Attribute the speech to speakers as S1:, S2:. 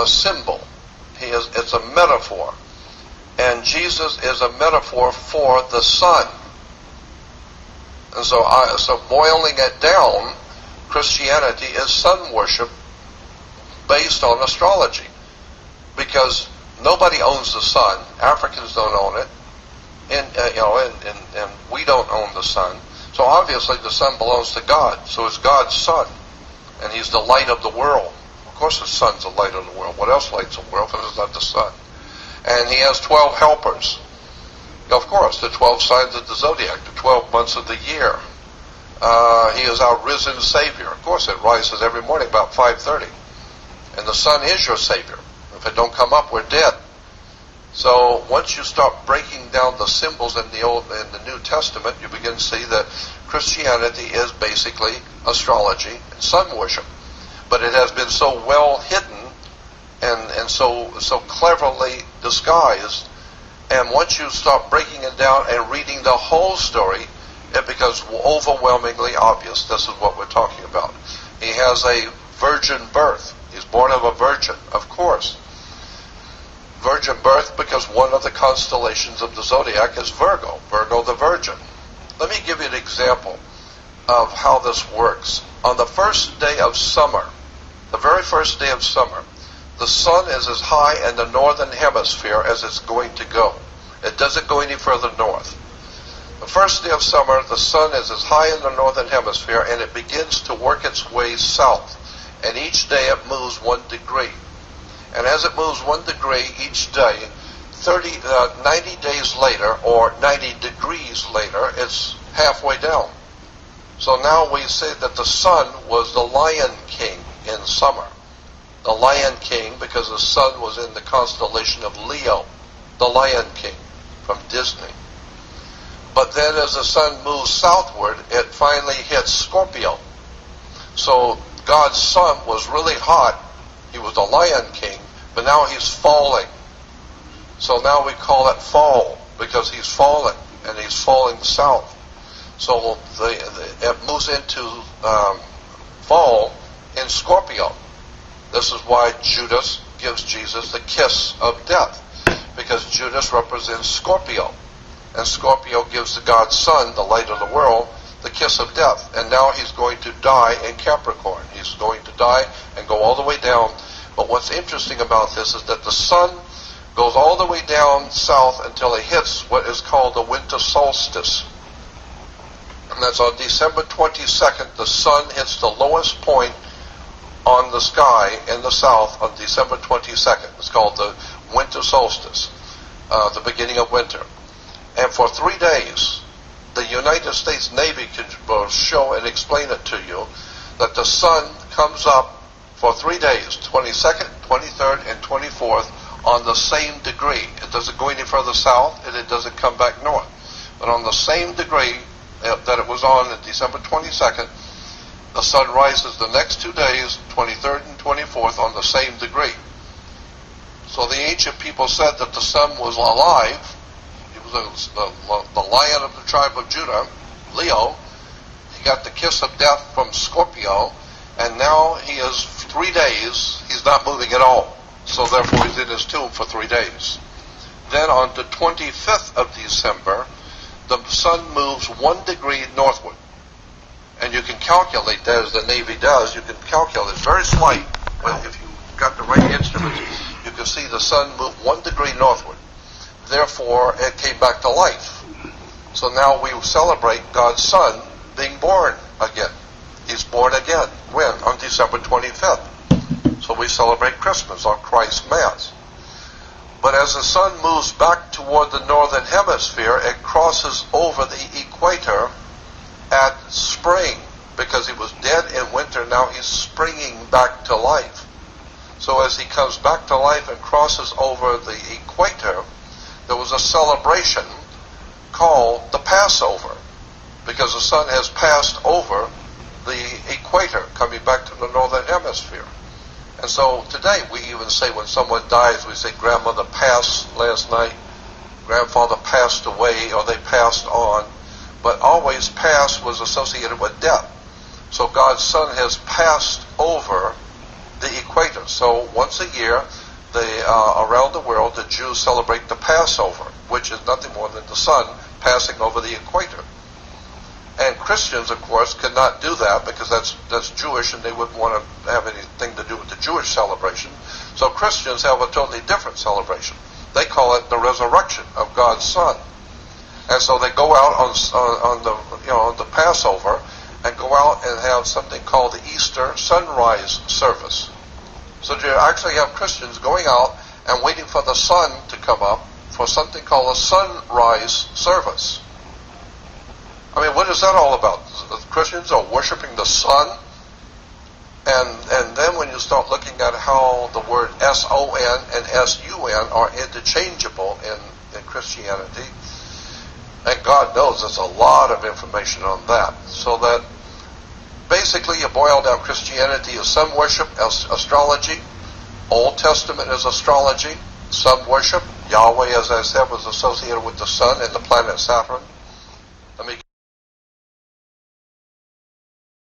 S1: a symbol. It's a metaphor. And Jesus is a metaphor for the sun. And so boiling it down, Christianity is sun worship based on astrology. Because nobody owns the sun. Africans don't own it. And we don't own the sun. So obviously the sun belongs to God. So it's God's sun. And he's the light of the world. Of course the sun's the light of the world. What else lights the world if it's not the sun? And he has 12 helpers. Of course, the 12 signs of the zodiac, the 12 months of the year. He is our risen Savior. Of course, it rises every morning about 5:30. And the sun is your Savior. If it don't come up, we're dead. So once you start breaking down the symbols in the Old and the New Testament, you begin to see that Christianity is basically astrology and sun worship. But it has been so well hidden and so cleverly disguised. And once you start breaking it down and reading the whole story, it becomes overwhelmingly obvious. This is what we're talking about. He has a virgin birth. He's born of a virgin, of course. Virgin birth because one of the constellations of the zodiac is Virgo. Virgo the Virgin. Let me give you an example of how this works. On the first day of summer, the very first day of summer, the sun is as high in the northern hemisphere as it's going to go. It doesn't go any further north. The first day of summer, the sun is as high in the northern hemisphere, and it begins to work its way south. And each day it moves 1 degree. And as it moves 1 degree each day, 90 days later, or 90 degrees later, it's halfway down. So now we say that the sun was the Lion King in summer. The Lion King, because the sun was in the constellation of Leo, the Lion King from Disney. But then as the sun moves southward, it finally hits Scorpio. So God's sun was really hot. He was the Lion King, but now he's falling. So now we call it fall, because he's falling, and he's falling south. So it moves into fall in Scorpio. This is why Judas gives Jesus the kiss of death, because Judas represents Scorpio. And Scorpio gives the God's Son, the light of the world, the kiss of death. And now he's going to die in Capricorn. He's going to die and go all the way down. But what's interesting about this is that the sun goes all the way down south until it hits what is called the winter solstice. And that's on December 22nd, the sun hits the lowest point on the sky in the south on December 22nd. It's called the winter solstice, the beginning of winter. And for 3 days, the United States Navy will show and explain it to you that the sun comes up for 3 days, 22nd, 23rd, and 24th, on the same degree. It doesn't go any further south, and it doesn't come back north. But on the same degree that it was on December 22nd, the sun rises the next 2 days, 23rd and 24th, on the same degree. So the ancient people said that the sun was alive. He was the lion of the tribe of Judah, Leo. He got the kiss of death from Scorpio, and now he is 3 days, he's not moving at all. So therefore he's in his tomb for 3 days. Then on the 25th of December, the sun moves 1 degree northward. And you can calculate that, as the Navy does. You can calculate, very slight, but if you've got the right instruments, you can see the sun move 1 degree northward. Therefore, it came back to life. So now we celebrate God's Son being born again. He's born again. When? On December 25th. So we celebrate Christmas on Christ's Mass. But as the sun moves back toward the northern hemisphere, it crosses over the equator at spring, because he was dead in winter. Now he's springing back to life. So as he comes back to life and crosses over the equator, there was a celebration called the Passover, because the sun has passed over the equator, coming back to the northern hemisphere. And so today we even say when someone dies, we say grandmother passed last night, grandfather passed away, or they passed on. But always past was associated with death. So God's Son has passed over the equator. equator. So once a year, around the world, the Jews celebrate the Passover, which is nothing more than the sun passing over the equator. And Christians, of course, cannot do that because that's Jewish, and they wouldn't want to have anything to do with the Jewish celebration. So Christians have a totally different celebration. They call it the resurrection of God's Son. And so they go out on the Passover and go out and have something called the Easter sunrise service. So you actually have Christians going out and waiting for the sun to come up for something called a sunrise service. I mean, what is that all about? The Christians are worshiping the sun, and then when you start looking at how the word S-O-N and S-U-N are interchangeable in Christianity, and God knows there's a lot of information on that. So that basically you boil down Christianity is sun worship, astrology. Old Testament is astrology. Sun worship. Yahweh, as I said, was associated with the sun and the planet Saturn. Let me